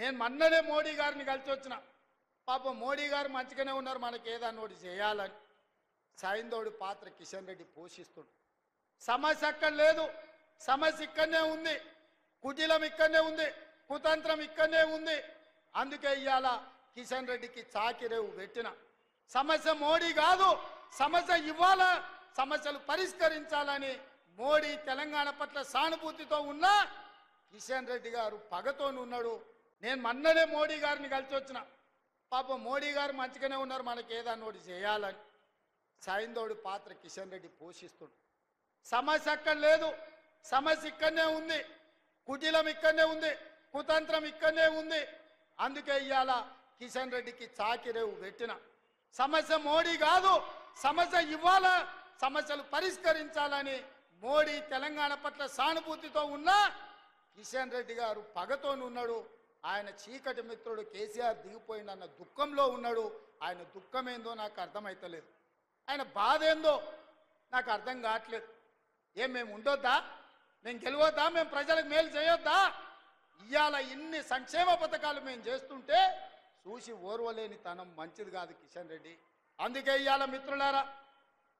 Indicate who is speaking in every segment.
Speaker 1: నేను మొన్ననే మోడీ గారిని కలిసి వచ్చిన. పాపం మోడీ గారు మంచిగానే ఉన్నారు, మనకి ఏదన్నా ఒకటి చేయాలని. సైందోడి పాత్ర కిషన్ రెడ్డి పోషిస్తుడు. సమస్య అక్కడ లేదు, సమస్య ఇక్కడనే ఉంది, కుటిలం ఇక్కడనే ఉంది, కుతంత్రం ఇక్కడనే ఉంది. అందుకే ఇవాళ కిషన్ రెడ్డికి చాకిరేవు పెట్టిన. సమస్య మోడీ కాదు, సమస్య ఇవాళ సమస్యలు పరిష్కరించాలని మోడీ తెలంగాణ పట్ల సానుభూతితో ఉన్న కిషన్ రెడ్డి గారు పగతో ఉన్నాడు. నేను మొన్ననే మోడీ గారిని కలిసి వచ్చిన. పాపం మోడీ గారు మంచిగానే ఉన్నారు, మనకి ఏదన్నా ఒకటి చేయాలని. సైందోడి పాత్ర కిషన్ రెడ్డి పోషిస్తుడు. సమస్య అక్కడ లేదు, సమస్య ఇక్కడనే ఉంది, కుటిలం ఇక్కడనే ఉంది, కుతంత్రం ఇక్కడనే ఉంది. అందుకే ఇవాళ కిషన్ రెడ్డికి చాకిరేవు పెట్టిన. సమస్య మోడీ కాదు, సమస్య ఇవాళ సమస్యలు పరిష్కరించాలని మోడీ తెలంగాణ పట్ల సానుభూతితో ఉన్న కిషన్ రెడ్డి గారు పగతో ఉన్నాడు. ఆయన చీకటి మిత్రుడు కేసీఆర్ దిగిపోయిందన్న దుఃఖంలో ఉన్నాడు. ఆయన దుఃఖం ఏందో నాకు అర్థమైతలేదు, ఆయన బాధ ఏందో నాకు అర్థం కావట్లేదు. మేము ఉండొద్దా, మేము గెలవద్దా, మేము ప్రజలకు మేలు చేయొద్దా? ఇవాళ ఇన్ని సంక్షేమ పథకాలు మేము చేస్తుంటే చూసి ఓర్వలేని తనం మంచిది కాదు కిషన్ రెడ్డి. అందుకే ఇవాళ మిత్రులారా,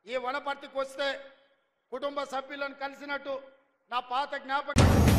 Speaker 1: ఈ వనపర్తికి వస్తే కుటుంబ సభ్యులను కలిసినట్టు నా పాత జ్ఞాపకం